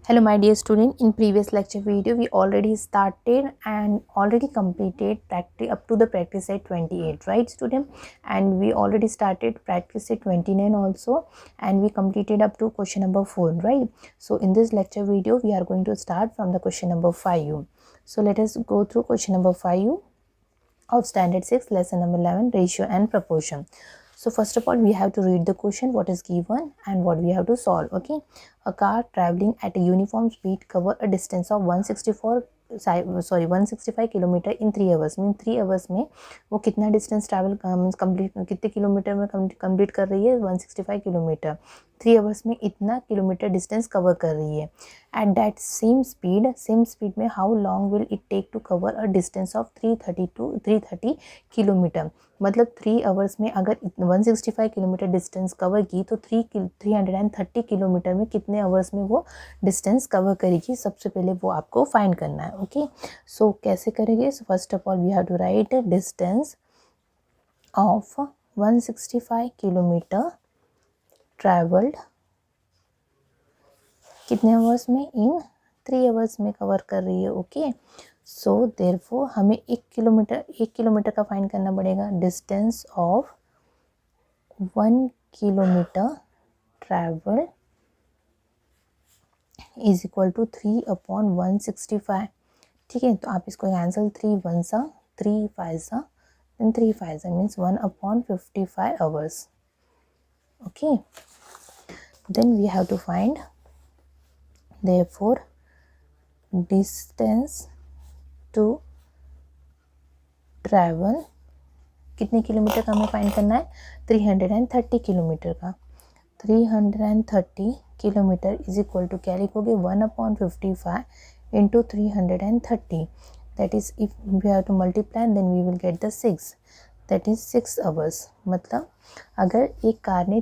Hello my dear student, in previous lecture video we already started and already completed practice up to the practice set 28, right student? And we already started practice set 29 also, and we completed up to question number 4, right? So in this lecture video we are going to start from the question number 5. So let us go through question number 5 of standard 6 lesson number 11, ratio and proportion. So first of all we have to read the question, what is given and what we have to solve. Okay, a car traveling at a uniform speed cover a distance of 165 kilometre in 3 hours mean 3 hours में वो कितना distance travel complete कितने kilometre में complete कर रही है 165 kilometre 3 hours में इतना किलोमीटर डिस्टेंस कवर कर रही है एट दैट सेम स्पीड में how long will it take to cover a distance of 330 kilometre मतलब 3 आवर्स में अगर 165 किलोमीटर डिस्टेंस कवर की तो 330 किलोमीटर में कितने आवर्स में वो डिस्टेंस कवर करेगी, सबसे पहले वो आपको फाइंड करना है. ओके, सो कैसे करेंगे? So first of all we have to write distance of 165 kilometre travelled कितने आवर्स में? इन 3 आवर्स में कवर कर रही है. ओके, सो देयरफॉर हमें 1 किलोमीटर का फाइंड करना पड़ेगा. Distance of 1 kilometre travel is equal to 3/165. ठीक है, तो आप इसको कैंसिल 3 1 सा 3 5 सा then 3 5 सा means 1/55 hours. Okay, then we have to find therefore distance to travel कितने किलोमीटर का हमें फाइंड करना है? 330 किलोमीटर का. 330 किलोमीटर इज इक्वल टू क्या लिखोगे? 1/55 into 330. That is if we have to multiply then we will get the 6. That is 6 hours. मतलब अगर एक कार ने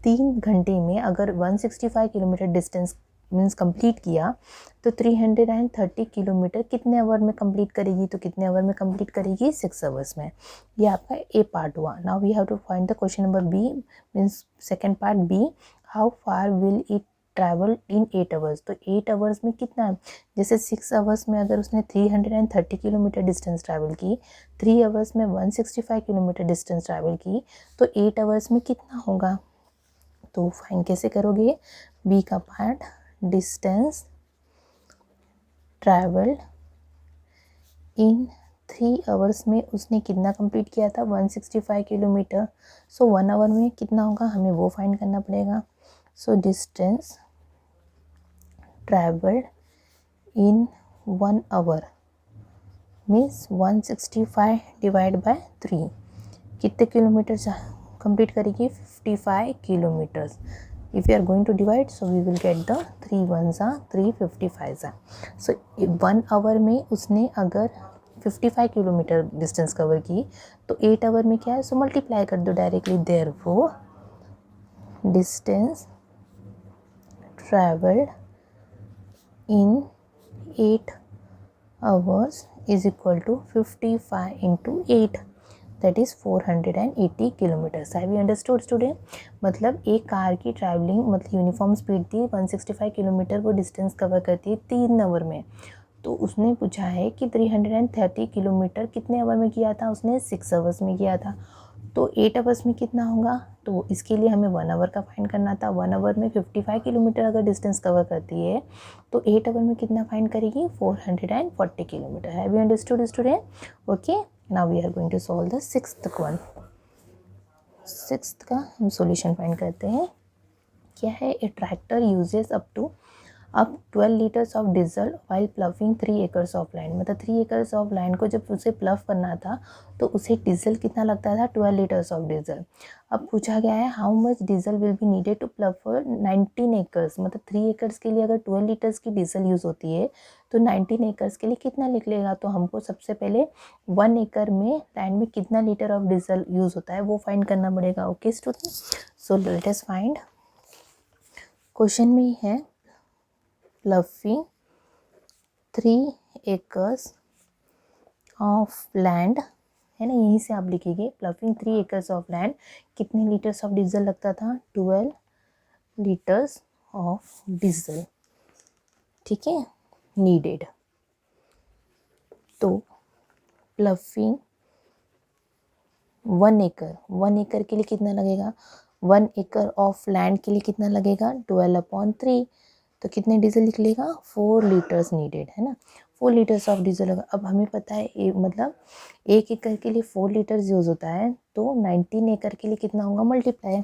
3 घंटे में अगर 165 किलोमीटर डिस्टेंस मीन्स कंप्लीट किया तो 330 किलोमीटर कितने आवर में कंप्लीट करेगी? तो कितने आवर में कंप्लीट करेगी? 6 आवर्स में. ये आपका ए पार्ट हुआ. Now we have to find the question number B means second part B. How far will it travel in 8 hours. तो 8 आवर्स में कितना? जैसे 6 आवर्स में अगर उसने 330 किलोमीटर डिस्टेंस ट्रैवल की, 3 आवर्स में 165 किलोमीटर डिस्टेंस ट्रैवल की, तो 8 आवर्स में कितना होगा? तो फाइंड कैसे करोगे? बी का part distance travel in 3 hours में उसने कितना कंप्लीट किया था? 165 किलोमीटर. सो 1 आवर में कितना होगा? हमें वो फाइंड करना पड़ेगा. So distance travelled in 1 hour means 165 divide by 3 कितने किलोमीटर कंप्लीट करेगी? 55 kilometres. If we are going to divide, so we will get the 3 1s are 3 55s are. So 1 our में उसने अगर 55 किलोमीटर डिस्टेंस कवर की तो 8 our में क्या है? सो मल्टीप्लाई कर दो directly. Therefore distance travelled in 8 hours is equal to 55 into 8 that is 480 kilometres. Have you understood student? मतलब एक कार की ट्रैवलिंग मतलब यूनिफॉर्म स्पीड थी 165 किलोमीटर, वो डिस्टेंस कवर करती है 3 आवर में. तो उसने पूछा है कि 330 किलोमीटर कितने आवर में किया था? उसने 6 आवर्स में किया था. तो 8 आवर्स में कितना होगा? तो इसके लिए हमें 1 आवर का फाइंड करना था. 1 आवर में 55 किलोमीटर अगर डिस्टेंस कवर करती है तो 8 आवर में कितना फाइंड करेगी? 440 kilometre. Have you understood student? Okay, now we are going to solve the sixth one. Sixth का हम सॉल्यूशन फाइंड करते हैं. क्या है? ए ट्रैक्टर यूजेस अब 12 litres of diesel while ploughing 3 acres of land. मतलब 3 एकर्स ऑफ लैंड को जब उसे प्लफ करना था तो उसे डीजल कितना लगता था? 12 लीटर्स ऑफ डीजल. अब पूछा गया है how much diesel will be needed to plough for 19 acres. मतलब 3 एकर्स के लिए अगर 12 लीटर्स की डीजल यूज़ होती है तो 19 एकर्स के लिए कितना लिख लेगा? तो हमको सबसे पहले 1 एकड़ में लैंड में कितना लीटर ऑफ डीजल यूज़ होता है वो फाइंड करना पड़ेगा. ओके स्टूडेंट, सो लेट अस फाइंड. क्वेश्चन में ही है प्लफिंग 3 एकर्स ऑफ लैंड, है ना? यहीं से आप लिखिए प्लफिंग 3 एकर्स ऑफ लैंड कितने लीटर्स ऑफ डीजल लगता था? 12 लीटर्स ऑफ डीजल. ठीक है, नीडेड। तो प्लफिंग 1 एकड़ के लिए कितना लगेगा, 1 एकड़ ऑफ लैंड के लिए कितना लगेगा, 12/3। तो कितने डीजल निकलेगा, 4 लीटर्स नीडेड, है ना, 4 लीटर्स ऑफ डीजल होगा। अब हमें पता है मतलब 1 एकड़ के लिए 4 लीटर्स यूज़ होता है, तो 19 एकड़ के लिए कितना होगा, multiply.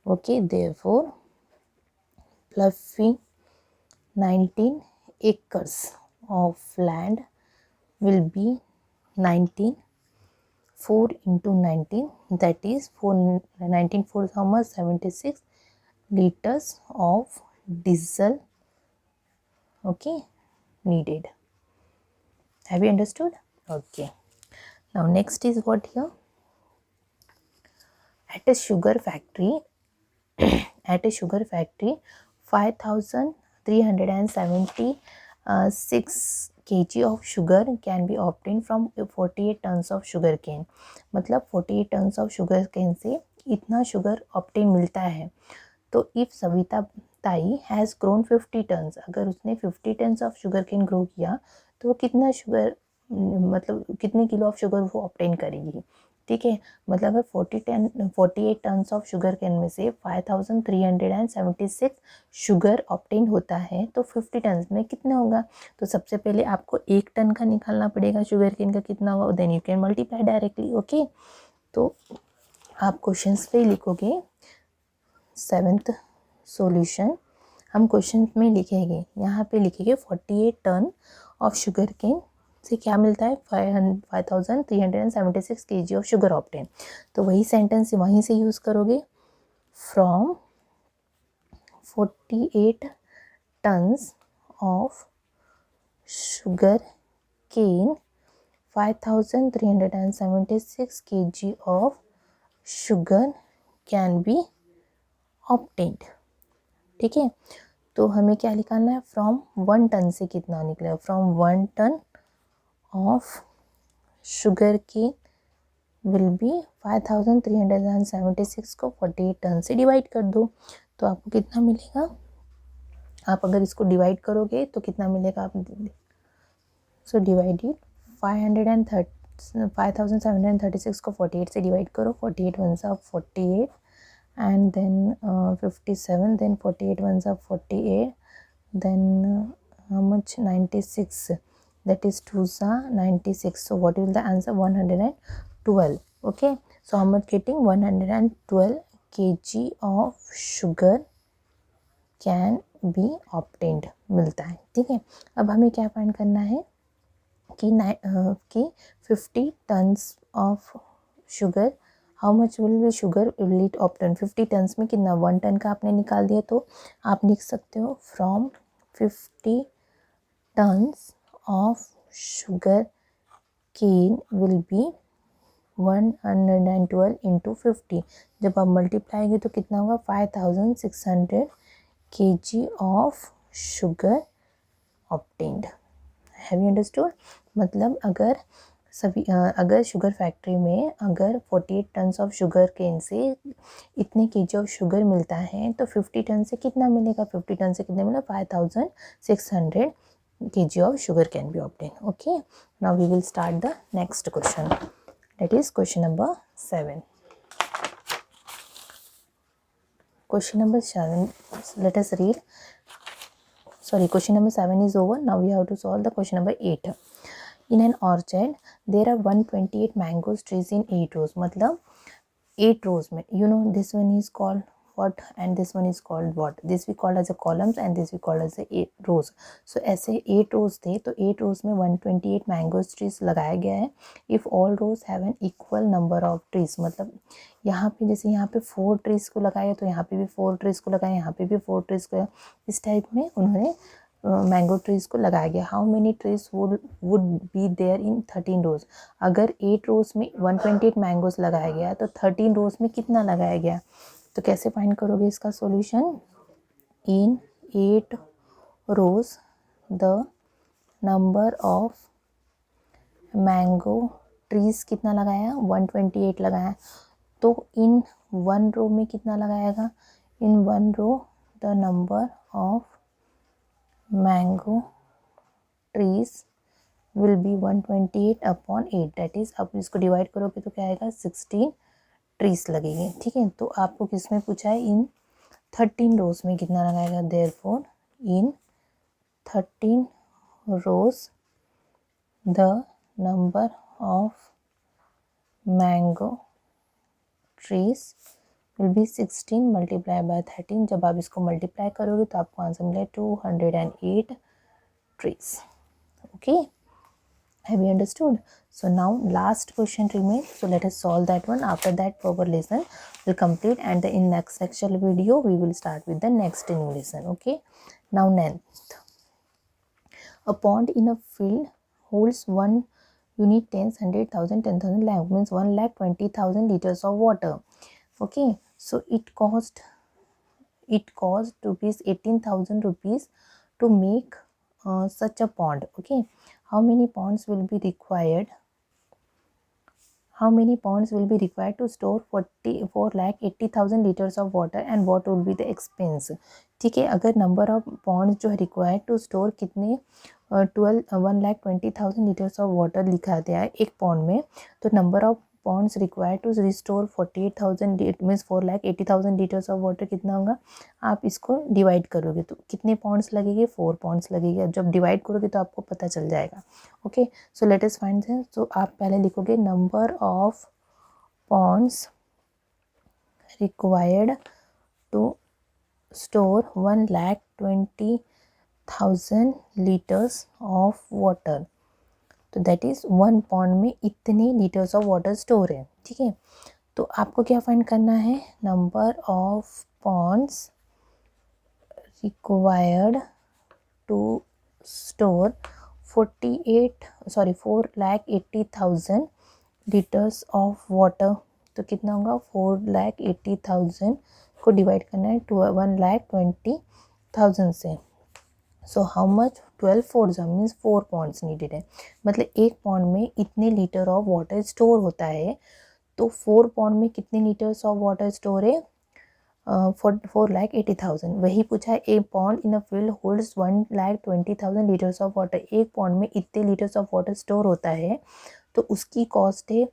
Okay, therefore ploughing 19 acres of land will be 19, 4 into 19, that is 19 4 how much, 76 liters of diesel, okay, needed. Have you understood? Okay, now next is what here, at a sugar factory 5,376 kg of sugar can be obtained from 48 tons of sugar cane। मतलब 48 tons of sugar cane से इतना sugar obtain मिलता है। तो if Savita ताई has grown 50 turns, अगर उसने 50 tons of sugar cane grow किया तो वो कितना शुगर, मतलब कितने किलो ऑफ शुगर वो ऑप्टेन करेगी। ठीक है, मतलब 48 टन्स ऑफ शुगर केन में से 5,376 शुगर ऑप्टेन होता है, तो 50 टन्स में कितना होगा। तो सबसे पहले आपको 1 टन का निकालना पड़ेगा, शुगर केन का कितना होगा, then you can multiply directly. Okay, तो आप क्वेश्चंस पे लिखोगे 7th सॉल्यूशन, हम क्वेश्चन में लिखेंगे, यहाँ पे लिखेंगे 48 टन ऑफ शुगर केन से क्या मिलता है, 5,376 kg ऑफ शुगर ऑप्टेन। तो वही सेंटेंस वहीं से यूज़ करोगे, from 48 tons of sugar cane 5,376 kg of sugar can be obtained. ठीक है, तो हमें क्या निकालना है, फ्रॉम 1 टन से कितना निकलेगा, from 1 ton of sugar cane will be 5,376 को 48 टन से डिवाइड कर दो, तो आपको कितना मिलेगा, आप अगर इसको डिवाइड करोगे तो कितना मिलेगा, आप सो डिवाइडेड 5,736 को 48 से डिवाइड करो, 48 वन सा 48 and then 57, then 48 ones are 48, then how much, 96, that is 2 sa 96, so what will the answer, 112. Okay, so how much getting, 112 kg of sugar can be obtained मिलता है। ठीक है, अब हमें क्या फाइंड करना है कि 50 tons of sugar, how much will be sugar will it obtain, 50 tons में कितना, 1 टन का आपने निकाल दिया, तो आप लिख सकते हो from 50 tons of sugar cane will be 112 into 50, जब आप मल्टीप्लाएंगे तो कितना होगा, 5,600 kg of sugar obtained. Have you understood, मतलब अगर शुगर फैक्ट्री में अगर 48 टन्स ऑफ शुगर केन से इतने केजी ऑफ शुगर मिलता है, तो 50 टन से कितना मिलेगा, 50 टन से कितना मिलेगा, 5,600 kg of sugar can be obtained. Okay, now we will start the next question, that is question number 7. Question number 7, let us read. Sorry, question number 7 is over. Now we have to solve the question number 8. In an orchard there are 128 mango trees in 8 rows, मतलब 8 rows में, you know this one is called what and this one is called what, this we call as a columns and this we call as a 8 rows. So ऐसे 8 rows थे, तो 8 rows में 128 mango trees लगाया गया है। if all rows have an equal number of trees, मतलब यहाँ पे जैसे यहाँ पे 4 trees को लगाया, तो यहाँ पे भी 4 trees को लगाया, यहाँ पे भी 4 trees को, इस टाइप में उन्होंने मैंगो ट्रीज को लगाया गया। How many trees would be there in 13 rows, अगर 8 रोज में 128 मैंगोज लगाया गया, तो 13 रोज में कितना लगाया गया, तो कैसे फाइंड करोगे इसका solution, in 8 rows the number of mango trees कितना लगाया, 128 लगाया, तो इन 1 रो में कितना लगाएगा, in 1 row the number of mango trees will be 128/8, that is आप इसको डिवाइड करोगे तो क्या आएगा 16 ट्रीज लगेंगे। ठीक है, तो आपको किसमें पूछा है, इन 13 रोज में कितना लगाएगा, therefore in 13 rows the number of mango trees will be 16 multiply by 13। जब आप इसको मल्टीप्लाई करोगे तो आपको आंसर मिलेगा 208 trees. Okay, have you understood? So now last question remains, so let us solve that one. After that our lesson will complete, and in next lecture video we will start with the next new lesson. Okay, now ninth, a pond in a field holds 1 unit, 10, 100,000, 10,000 lakh, means 1,20,000 liters of water. Okay, so it cost rupees 18,000 rupees to make such a pond. Okay, how many ponds will be required to store 4,80,000 liters of water, and what will be the expense? ठीक है, अगर number of Pond's जो है required to store कितने 1,20,000 litres of water लिखा दिया है एक पॉन्ड में, तो number of ponds required to restore 48,000 means 4,80,000 litres of water कितना होगा, आप इसको डिवाइड करोगे तो कितने पॉन्ड्स लगेंगे, 4 पॉन्ड्स लगेंगे। जब डिवाइड करोगे तो आपको पता चल जाएगा। Okay, so let us find this. So आप पहले लिखोगे number of ponds required to store 1,20,000 litres of water, तो दैट इज 1 पॉन्ड में इतने लीटर्स ऑफ वाटर स्टोर है। ठीक है, तो आपको क्या फाइंड करना है, number of ponds required to store 4,80,000 litres of water, तो कितना होगा 4,80,000 को डिवाइड करना है 1,20,000 से। So how much, 12 4 means 4 ponds needed है, मतलब एक पॉन्ड में इतने लीटर ऑफ वाटर स्टोर होता है, तो 4 पॉन्ड में कितने लीटर्स ऑफ वाटर स्टोर है, 4,80,000। वही पूछा है, ए pond in a field holds 1,20,000 litres of water, एक पॉन्ड में इतने लीटर्स ऑफ वाटर स्टोर होता है, तो उसकी कॉस्ट है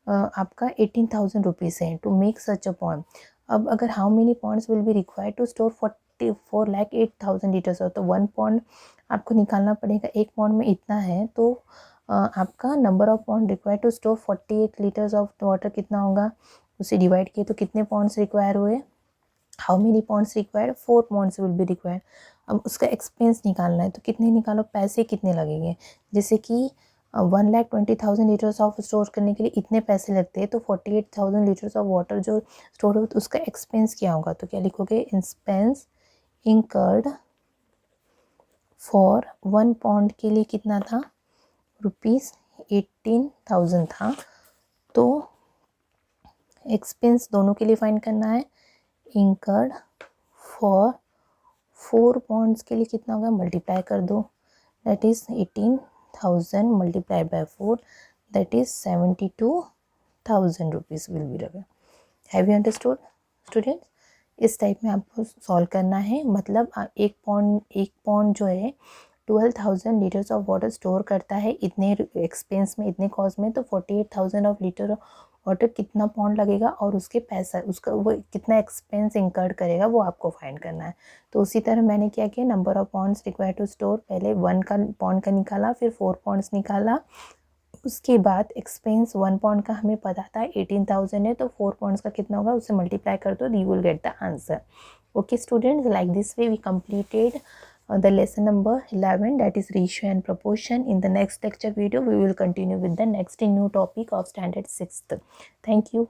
आपका 18,000 रुपीज़ है to make such a pond. अब अगर how many ponds will be required to store 4,08,000 litres, तो 1 पॉन्ड आपको निकालना पड़ेगा, एक पॉन्ड में इतना है, तो आपका number of pond required to store 48 litres of water कितना होगा, उसे डिवाइड किए तो कितने पॉन्ड्स रिक्वायर हुए, how many ponds required, 4 ponds will be required. अब उसका एक्सपेंस निकालना है, तो कितने निकालो, पैसे कितने लगेंगे, जैसे कि 1,20,000 लीटर्स ऑफ स्टोर करने के लिए इतने पैसे लगते हैं, तो 48,000 लीटर्स ऑफ वाटर जो स्टोर हो तो उसका एक्सपेंस क्या होगा, तो क्या लिखोगे, एक्सपेंस इंकर्ड फॉर 1 पॉन्ड के लिए कितना था, ₹18,000 था, तो एक्सपेंस दोनों के लिए फाइंड करना है, इंकर्ड फॉर 4 पॉन्ड्स के लिए कितना होगा, मल्टीप्लाई कर दो, that is 18,000 multiplied by 4, that is 72,000 rupees will be required. Have you understood students? इस टाइप में आपको सॉल्व करना है, मतलब एक पॉन्ड जो है 12,000 लीटर्स ऑफ वाटर स्टोर करता है इतने एक्सपेंस में, इतने कॉस्ट में, तो 48,000 ऑफ लीटर वाटर कितना पॉन्ड लगेगा और उसके पैसा उसका वो कितना एक्सपेंस इंकर्ड करेगा वो आपको फाइंड करना है। तो उसी तरह मैंने क्या किया, number of ponds required to store, पहले 1 का पॉन्ड का निकाला, फिर 4 पॉन्ड्स निकाला, उसके बाद एक्सपेंस 1 पॉन्ड का हमें पता था 18,000 है, तो 4 पॉन्ड्स का कितना होगा उससे मल्टीप्लाई कर दो, you will get the answer. Okay students, like this way we completed the lesson number 11, that is ratio and proportion. In the next lecture video we will continue with the next new topic of standard 6th. Thank you.